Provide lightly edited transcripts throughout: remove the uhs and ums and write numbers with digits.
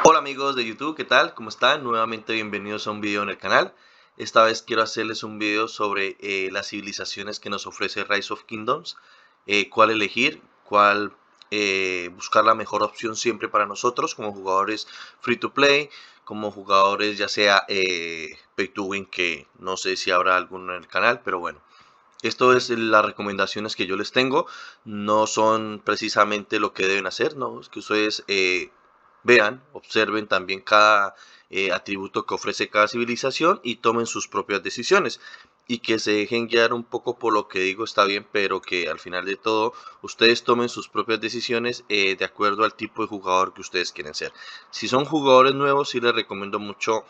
Hola amigos de YouTube, ¿qué tal? ¿Cómo están? Nuevamente bienvenidos a un video en el canal. Esta vez quiero hacerles un video sobre las civilizaciones que nos ofrece Rise of Kingdoms, cuál elegir, cuál buscar la mejor opción siempre para nosotros como jugadores free to play, como jugadores ya sea pay to win, que no sé si habrá alguno en el canal, pero bueno. Esto es las recomendaciones que yo les tengo, no son precisamente lo que deben hacer, no, es que ustedes vean, observen también cada atributo que ofrece cada civilización y tomen sus propias decisiones. Y que se dejen guiar un poco por lo que digo está bien, pero que al final de todo ustedes tomen sus propias decisiones de acuerdo al tipo de jugador que ustedes quieren ser. Si son jugadores nuevos, sí les recomiendo mucho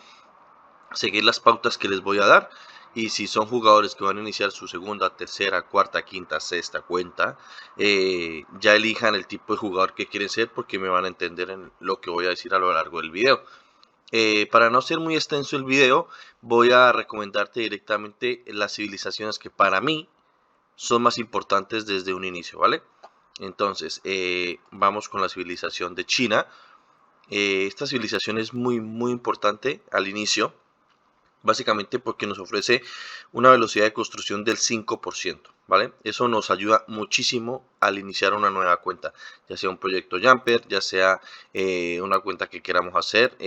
seguir las pautas que les voy a dar. Y si son jugadores que van a iniciar su segunda, tercera, cuarta, quinta, sexta cuenta, ya elijan el tipo de jugador que quieren ser, porque me van a entender en lo que voy a decir a lo largo del video. Para no ser muy extenso el video, voy a recomendarte directamente las civilizaciones que para mí son más importantes desde un inicio, ¿vale? Entonces, vamos con la civilización de China. Esta civilización es muy importante al inicio, básicamente porque nos ofrece una velocidad de construcción del 5%, ¿vale? Eso nos ayuda muchísimo al iniciar una nueva cuenta, ya sea un proyecto Jumper, ya sea una cuenta que queramos hacer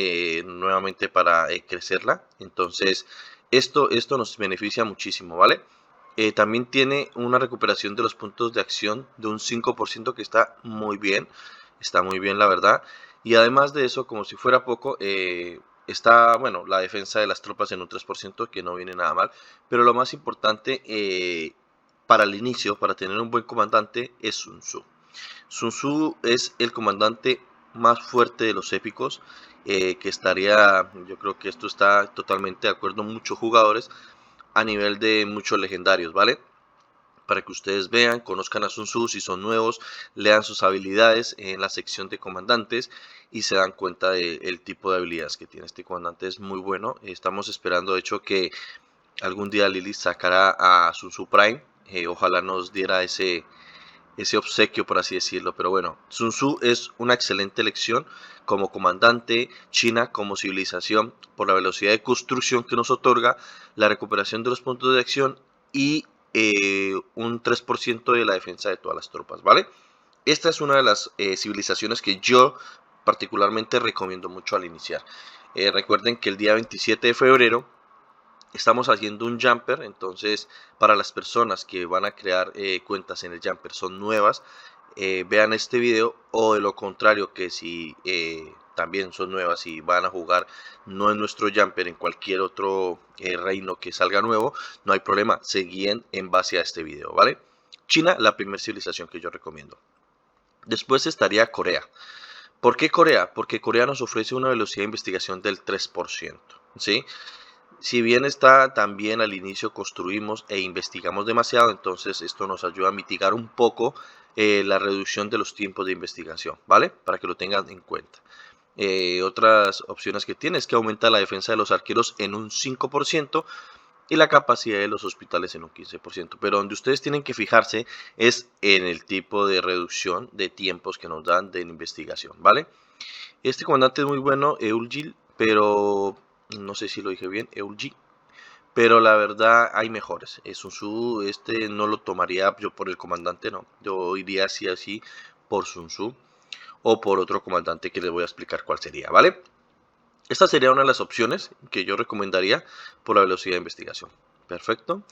nuevamente para crecerla. Entonces, esto nos beneficia muchísimo, ¿vale? También tiene una recuperación de los puntos de acción de un 5%, que está muy bien la verdad. Y además de eso, como si fuera poco, está, bueno, la defensa de las tropas en un 3%, que no viene nada mal. Pero lo más importante para el inicio, para tener un buen comandante, es Sun Tzu. Sun Tzu es el comandante más fuerte de los épicos, que estaría, yo creo que esto está totalmente de acuerdo muchos jugadores, a nivel de muchos legendarios, ¿vale? Para que ustedes vean, conozcan a Sun Tzu si son nuevos, lean sus habilidades en la sección de comandantes y se dan cuenta del tipo de habilidades que tiene este comandante. Es muy bueno. Estamos esperando, de hecho, que algún día Lilith sacará a Sun Tzu Prime. Ojalá nos diera ese obsequio, por así decirlo. Pero bueno, Sun Tzu es una excelente elección como comandante. China como civilización, por la velocidad de construcción que nos otorga, la recuperación de los puntos de acción y un 3% de la defensa de todas las tropas, ¿vale? Esta es una de las civilizaciones que yo particularmente recomiendo mucho al iniciar. Recuerden que el día 27 de febrero estamos haciendo un Jumper. Entonces, para las personas que van a crear cuentas en el Jumper, son nuevas, vean este video. O de lo contrario, que si también son nuevas y van a jugar no en nuestro Jumper, en cualquier otro reino que salga nuevo, no hay problema, se guíen en base a este video, ¿vale? China, la primera civilización que yo recomiendo. Después estaría Corea. ¿Por qué Corea? Porque Corea nos ofrece una velocidad de investigación del 3%, ¿sí? Si bien está también al inicio construimos e investigamos demasiado, entonces esto nos ayuda a mitigar un poco la reducción de los tiempos de investigación, ¿vale? Para que lo tengan en cuenta. Otras opciones que tiene es que aumenta la defensa de los arqueros en un 5% y la capacidad de los hospitales en un 15%. Pero donde ustedes tienen que fijarse es en el tipo de reducción de tiempos que nos dan de investigación, ¿vale? Este comandante es muy bueno, Eulgil, pero no sé si lo dije bien, Eulgi, pero la verdad hay mejores. Sun Tzu, este no lo tomaría yo por el comandante, no. Yo iría así por Sun Tzu o por otro comandante que les voy a explicar cuál sería, ¿vale? Esta sería una de las opciones que yo recomendaría por la velocidad de investigación. Perfecto.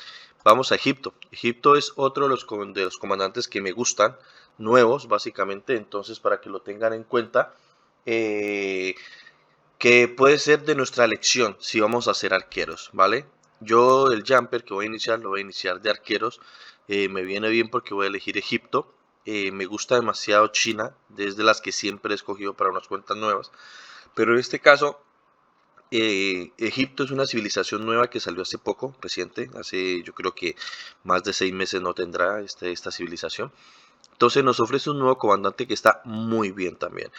Vamos a Egipto. Egipto es otro de los comandantes que me gustan, nuevos básicamente, entonces para que lo tengan en cuenta. Eh, que puede ser de nuestra elección si vamos a ser arqueros, ¿vale? Yo el jumper que voy a iniciar lo voy a iniciar de arqueros. Me viene bien porque voy a elegir Egipto. Me gusta demasiado China, desde las que siempre he escogido para unas cuentas nuevas. Pero en este caso, Egipto es una civilización nueva que salió hace poco, reciente. Hace yo creo que más de 6 meses no tendrá esta civilización. Entonces nos ofrece un nuevo comandante que está muy bien también.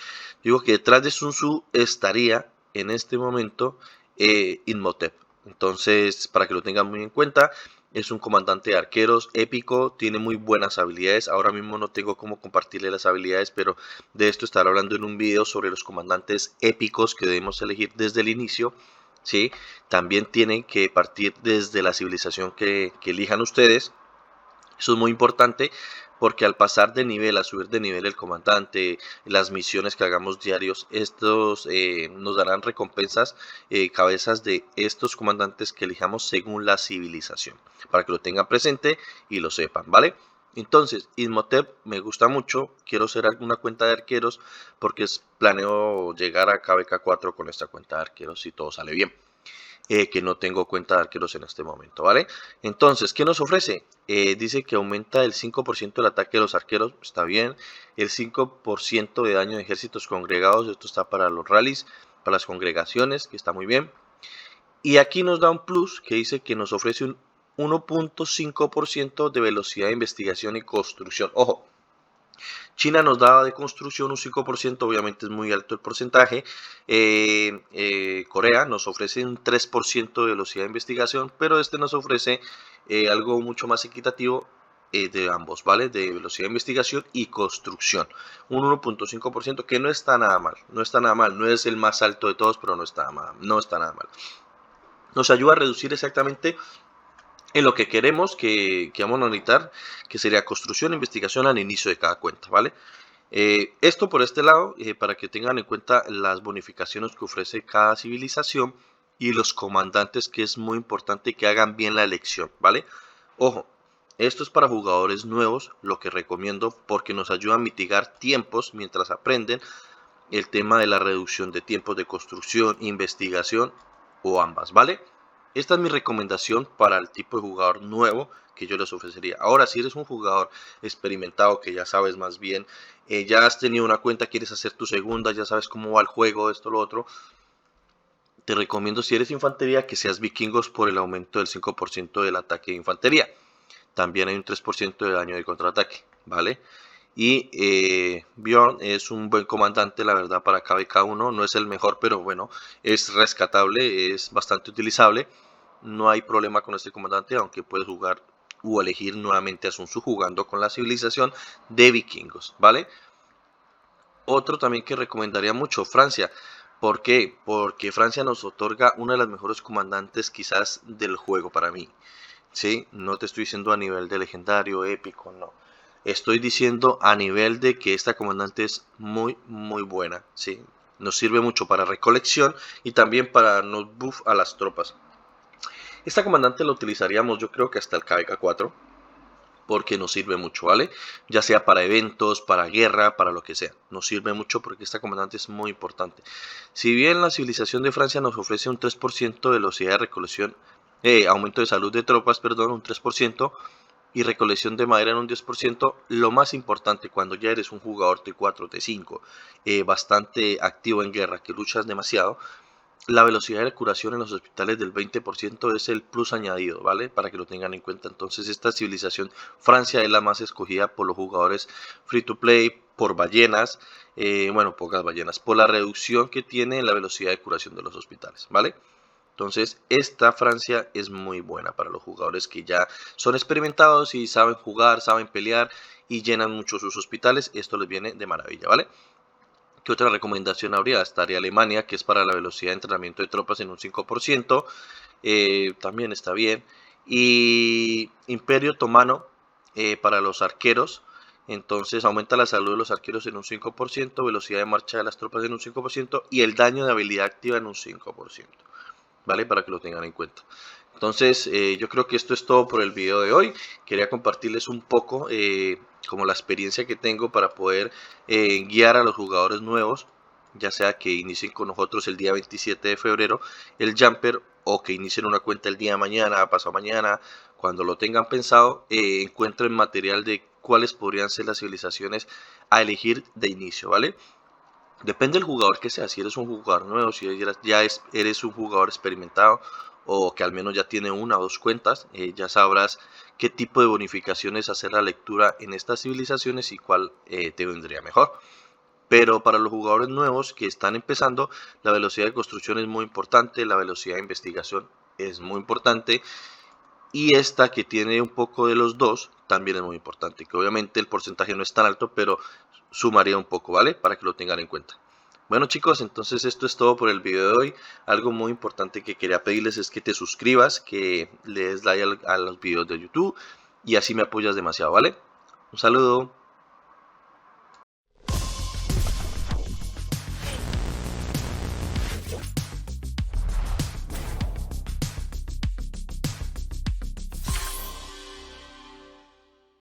Digo que detrás de Sun Tzu estaría en este momento Imhotep. Entonces, para que lo tengan muy en cuenta, Es un comandante de arqueros épico, tiene muy buenas habilidades. Ahora mismo no tengo cómo compartirle las habilidades, pero de esto estaré hablando en un video sobre los comandantes épicos que debemos elegir desde el inicio. ¿Sí? También tienen que partir desde la civilización que elijan ustedes. Eso es muy importante porque al pasar de nivel, a subir de nivel el comandante, las misiones que hagamos diarios, estos nos darán recompensas, cabezas de estos comandantes que elijamos según la civilización, para que lo tengan presente y lo sepan, ¿vale? Entonces, Imhotep me gusta mucho, quiero hacer alguna cuenta de arqueros porque planeo llegar a KBK4 con esta cuenta de arqueros si todo sale bien. Que no tengo cuenta de arqueros en este momento, ¿vale? Entonces, ¿qué nos ofrece? Dice que aumenta el 5% del ataque de los arqueros, está bien, el 5% de daño de ejércitos congregados, esto está para los rallies, para las congregaciones, que está muy bien. Y aquí nos da un plus que dice que nos ofrece un 1.5% de velocidad de investigación y construcción. Ojo, China nos da de construcción un 5%, obviamente es muy alto el porcentaje. Corea nos ofrece un 3% de velocidad de investigación, pero este nos ofrece algo mucho más equitativo de ambos, ¿vale? De velocidad de investigación y construcción. Un 1.5% que no está nada mal, no está nada mal, no es el más alto de todos, pero no está nada mal. Nos ayuda a reducir exactamente en lo que queremos que vamos a necesitar, que sería construcción e investigación al inicio de cada cuenta, ¿vale? Esto por este lado, para que tengan en cuenta las bonificaciones que ofrece cada civilización y los comandantes, que es muy importante que hagan bien la elección, ¿vale? Ojo, esto es para jugadores nuevos, lo que recomiendo porque nos ayuda a mitigar tiempos mientras aprenden el tema de la reducción de tiempos de construcción, investigación o ambas, ¿vale? Esta es mi recomendación para el tipo de jugador nuevo que yo les ofrecería. Ahora, si eres un jugador experimentado, que ya sabes más bien, ya has tenido una cuenta, quieres hacer tu segunda, ya sabes cómo va el juego, esto, lo otro, te recomiendo, si eres infantería, que seas vikingos por el aumento del 5% del ataque de infantería. También hay un 3% de daño de contraataque, ¿vale? Y Bjorn es un buen comandante, la verdad, para KBK1. No es el mejor, pero bueno, es rescatable, es bastante utilizable. No hay problema con este comandante, aunque puedes jugar o elegir nuevamente a Sun Tzu jugando con la civilización de vikingos, ¿vale? Otro también que recomendaría mucho, Francia. ¿Por qué? Porque Francia nos otorga una de las mejores comandantes quizás del juego para mí. ¿Sí? No te estoy diciendo a nivel de legendario, épico, no. Estoy diciendo a nivel de que esta comandante es muy buena, ¿sí? Nos sirve mucho para recolección y también para nos buff a las tropas. Esta comandante la utilizaríamos yo creo que hasta el KBK4 porque nos sirve mucho, ¿vale? Ya sea para eventos, para guerra, para lo que sea. Nos sirve mucho porque esta comandante es muy importante. Si bien la civilización de Francia nos ofrece un 3% de velocidad de recolección, aumento de salud de tropas, perdón, un 3%, y recolección de madera en un 10%, lo más importante cuando ya eres un jugador T4, T5, bastante activo en guerra, que luchas demasiado, la velocidad de curación en los hospitales del 20% es el plus añadido, ¿vale? Para que lo tengan en cuenta. Entonces esta civilización Francia es la más escogida por los jugadores free to play, por ballenas, bueno, pocas ballenas, por la reducción que tiene en la velocidad de curación de los hospitales, ¿vale? Entonces, esta Francia es muy buena para los jugadores que ya son experimentados y saben jugar, saben pelear y llenan mucho sus hospitales. Esto les viene de maravilla, ¿vale? ¿Qué otra recomendación habría? Estaría Alemania, que es para la velocidad de entrenamiento de tropas en un 5%. También está bien. Y Imperio Otomano para los arqueros. Entonces aumenta la salud de los arqueros en un 5%, velocidad de marcha de las tropas en un 5% y el daño de habilidad activa en un 5%. ¿Vale? Para que lo tengan en cuenta. Entonces, yo creo que esto es todo por el video de hoy. Quería compartirles un poco como la experiencia que tengo para poder guiar a los jugadores nuevos, ya sea que inicien con nosotros el día 27 de febrero el Jumper o que inicien una cuenta el día de mañana, pasado mañana, cuando lo tengan pensado, encuentren material de cuáles podrían ser las civilizaciones a elegir de inicio, ¿vale? Depende del jugador que sea, si eres un jugador nuevo, si eres un jugador experimentado o que al menos ya tiene una o dos cuentas, ya sabrás qué tipo de bonificaciones hacer la lectura en estas civilizaciones y cuál te vendría mejor. Pero para los jugadores nuevos que están empezando, la velocidad de construcción es muy importante, la velocidad de investigación es muy importante y esta que tiene un poco de los dos también es muy importante, que obviamente el porcentaje no es tan alto, pero sumaría un poco, ¿vale? Para que lo tengan en cuenta. Bueno chicos, entonces esto es todo por el video de hoy. Algo muy importante que quería pedirles es que te suscribas, que le des like a los videos de YouTube y así me apoyas demasiado, ¿vale? Un saludo.